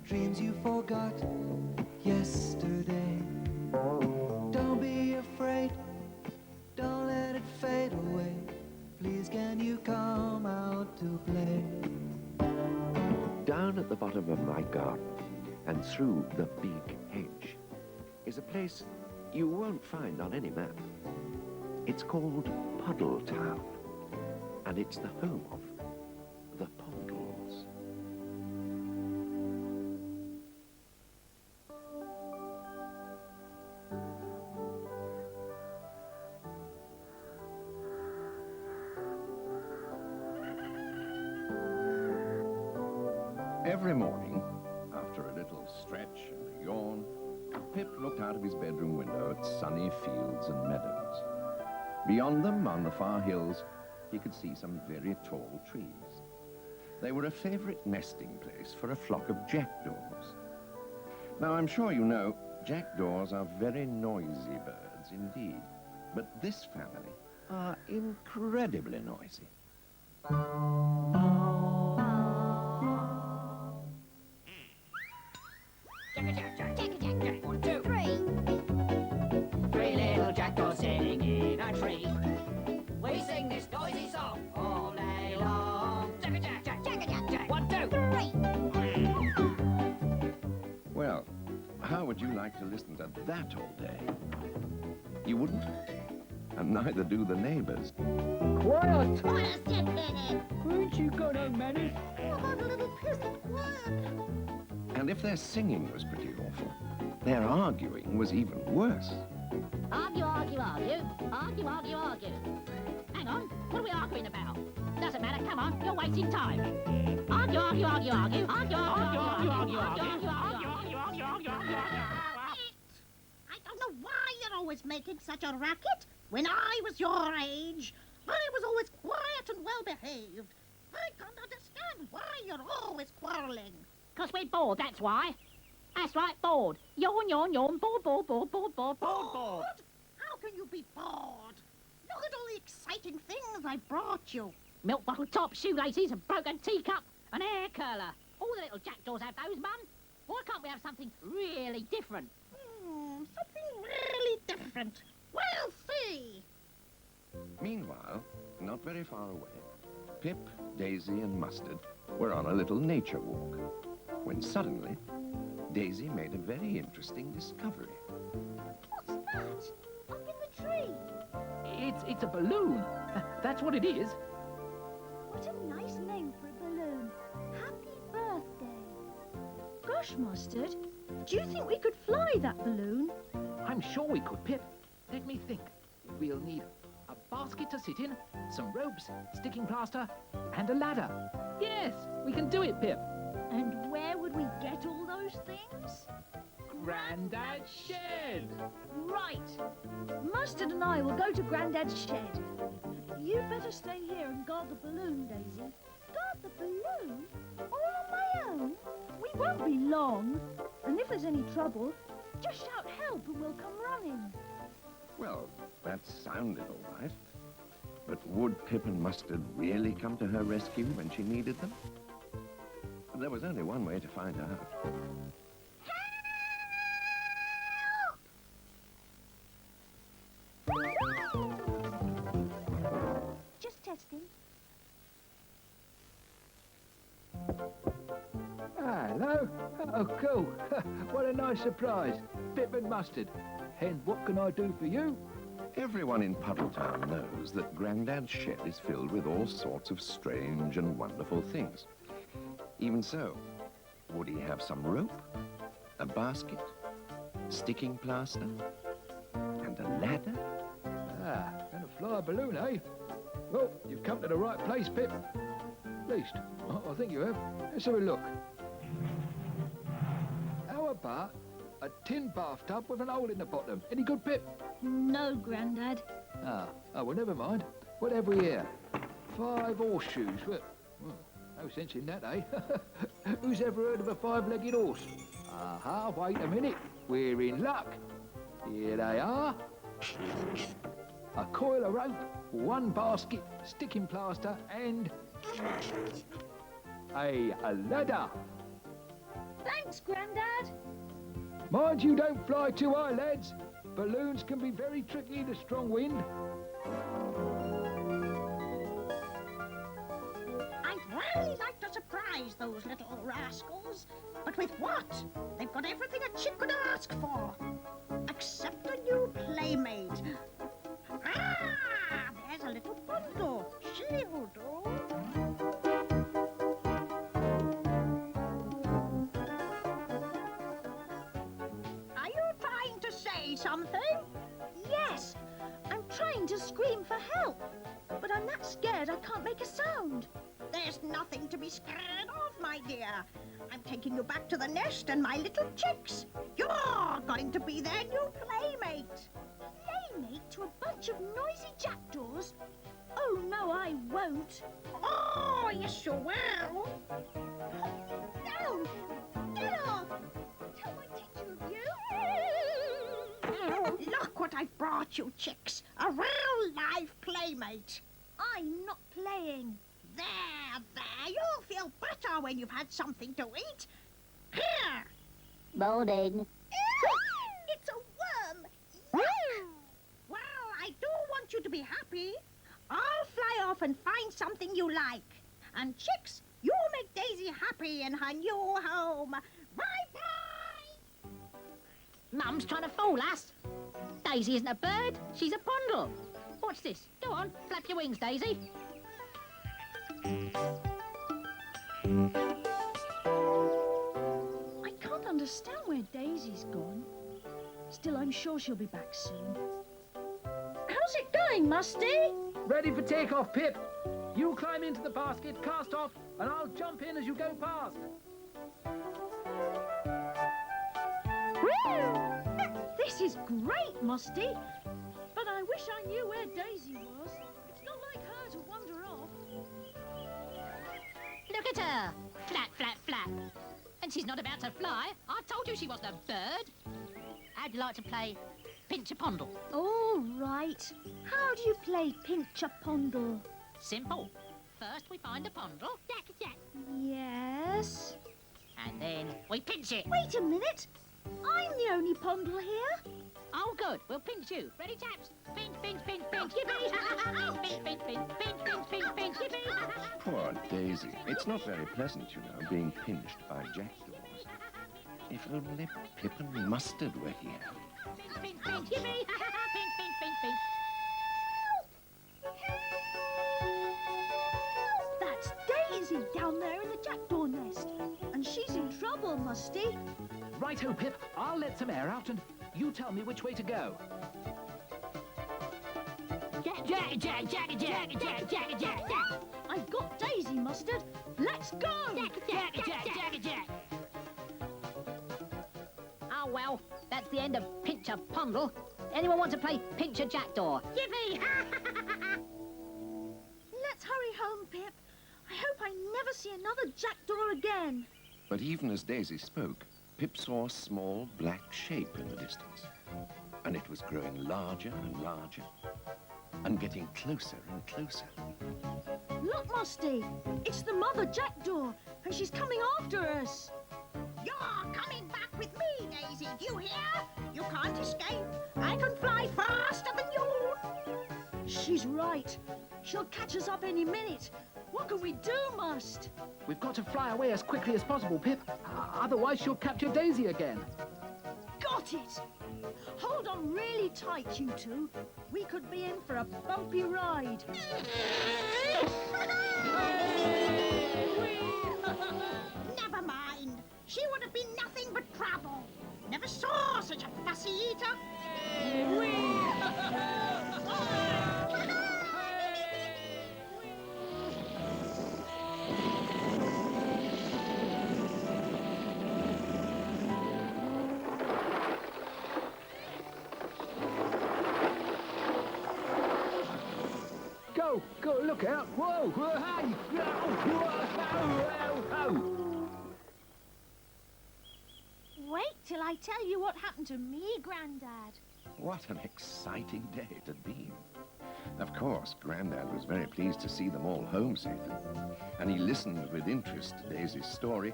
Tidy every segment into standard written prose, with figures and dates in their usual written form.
dreams you forgot yesterday. Don't be afraid, don't let it fade away. Please can you come out to play? Down at the bottom of my garden and through the big hedge is a place you won't find on any map. It's called Puddle Town, and it's the home of the Pondles. Every morning, after a little stretch and a yawn, Pip looked out of his bedroom window at sunny fields and meadows. Beyond them, on the far hills, he could see some very tall trees. They were a favourite nesting place for a flock of jackdaws. Now, I'm sure you know, jackdaws are very noisy birds indeed, but this family are incredibly noisy. Jack, 1, 2, 3. 3 little jackdaws sitting in a tree. We sing this noisy song all day long. Jack, Jack, Jack, Jack, Jack, Jack. 1, 2, 3. Well, how would you like to listen to that all day? You wouldn't? And neither do the neighbours. Quiet! Quiet, said Bennett. Ain't you got no manners? What about a little peasant quiet? And if their singing was pretty awful, their arguing was even worse. Argue, argue, argue. Argue, argue, argue. Hang on, what are we arguing about? Doesn't matter, come on, you're wasting time. Argue, argue, argue, argue. Argue, argue, argue, argue, argue, argue, argue. I don't know why you're always making such a racket. When I was your age, I was always quiet and well-behaved. I can't understand why you're always quarrelling. 'Cause we're bored, that's why. That's right, bored. Yawn, yawn, yawn, bored, bored, bored, bored, bored, bored, bored. How can you be bored? Look at all the exciting things I brought you. Milk bottle top, shoelaces, a broken teacup, an air curler. All the little jackdaws have those, Mum. Why can't we have something really different? Something really different. We'll see. Meanwhile, not very far away, Pip, Daisy and Mustard were on a little nature walk, when suddenly Daisy made a very interesting discovery. What's that? Up in the tree. It's a balloon. That's what it is. What a nice name for a balloon. Happy birthday. Gosh, Mustard, do you think we could fly that balloon? I'm sure we could, Pip. Let me think. We'll need a basket to sit in, some ropes, sticking plaster, and a ladder. Yes, we can do it, Pip. And where would we get all those things? Grandad's shed. Right. Mustard and I will go to Grandad's shed. You'd better stay here and guard the balloon, Daisy. Guard the balloon? All on my own? We won't be long. And if there's any trouble, just shout help and we'll come running. Well, that sounded all right. But would Pip and Mustard really come to her rescue when she needed them? There was only one way to find out. Just testing. Hello. Oh, cool. What a nice surprise. Pip and Mustard. And what can I do for you? Everyone in Puddletown knows that Grandad's shed is filled with all sorts of strange and wonderful things. Even so, would he have some rope, a basket, sticking plaster, and a ladder? Gonna fly a balloon, eh? Well, you've come to the right place, Pip. At least, I think you have. Let's have a look. How about a tin bathtub with an hole in the bottom? Any good, Pip? No, Grandad. Well, never mind. What have we here? 5 horseshoes. Well, no sense in that, eh? Who's ever heard of a 5-legged horse? Aha, wait a minute. We're in luck. Here they are. A coil of rope, 1 basket, sticking plaster, and a ladder. Thanks, Grandad. Mind you don't fly too high, lads. Balloons can be very tricky in a strong wind. I'd really like to surprise those little rascals. But with what? They've got everything a chick could ask for. Except a new playmate. Ah, there's a little bundle. She'll do. Are you trying to say something? Yes, I'm trying to scream for help, but I'm that scared I can't make a sound. There's nothing to be scared of, my dear. I'm taking you back to the nest and my little chicks. You're going to be their new playmate. Playmate to a bunch of noisy jackdaws? Oh, no, I won't. Oh, yes, you will. No! Get off! Tell my teacher of you. Look what I've brought you, chicks. A real live playmate. I'm not playing. There. You'll feel better when you've had something to eat. Here. Boarding. It's a worm. Well, I do want you to be happy. I'll fly off and find something you like. And chicks, you make Daisy happy in her new home. Bye-bye. Mum's trying to fool us. Daisy isn't a bird, she's a Pondle. Watch this. Go on, flap your wings, Daisy. I can't understand where Daisy's gone. Still, I'm sure she'll be back soon. How's it going, Musty? Ready for takeoff, Pip. You climb into the basket, cast off, and I'll jump in as you go past. This is great, Musty. But I wish I knew where Daisy was. It's not like her to wander off. Look at her. Flap, flap, flap. And she's not about to fly. I told you she wasn't a bird. How'd you like to play Pinch a Pondle? All right. How do you play Pinch a Pondle? Simple. First we find a Pondle. Jack, jack. Yes. And then we pinch it. Wait a minute. I'm the only Pondle here. Oh, good. We'll pinch you. Ready, chaps? Pinch, pinch, pinch, pinch. Yippee! Pinch, pinch, pinch, pinch, pinch, pinch, pinch. Yippee! Poor Daisy. It's not very pleasant, you know, being pinched by jackdaws. If only Pip and Mustard were here. Pinch, pinch, yippee! Pinch, pinch, pinch, pinch. That's Daisy down there in the jackdaw nest. And she's in trouble, Musty. Righto, Pip. I'll let some air out and you tell me which way to go. Jack, jack, jack, jack, jack, jack, jack, jack, jack. I've got Daisy, Mustard. Let's go! Jack, jack, jack, jack, jack. Oh, well, that's the end of Pinch a Pondle. Anyone want to play Pinch a Jackdaw? Yippee! Let's hurry home, Pip. I hope I never see another jackdaw again. But even as Daisy spoke, Pip saw a small black shape in the distance. And it was growing larger and larger, and getting closer and closer. Look, Musty. It's the mother jackdaw, and she's coming after us. You're coming back with me, Daisy. Do you hear? You can't escape. I can fly faster than you. She's right. She'll catch us up any minute. What can we do, Must? We've got to fly away as quickly as possible, Pip. Otherwise she'll capture Daisy again. Got it. Hold on really tight, you two. We could be in for a bumpy ride. Never mind. She would have been nothing but trouble. Never saw such a fussy eater. Go, look out. Whoa, whoa, hey. Whoa. Wait till I tell you what happened to me, Grandad. What an exciting day it had been. Of course, Grandad was very pleased to see them all home safely, and he listened with interest to Daisy's story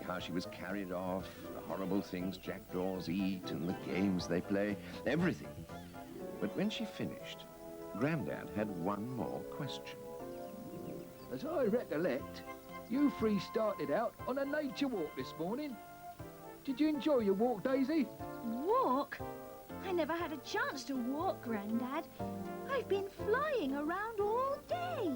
how she was carried off, the horrible things jackdaws eat and the games they play, everything. But when she finished, Grandad had one more question. As I recollect, you three started out on a nature walk this morning. Did you enjoy your walk, Daisy? Walk? I never had a chance to walk, Grandad. I've been flying around all day.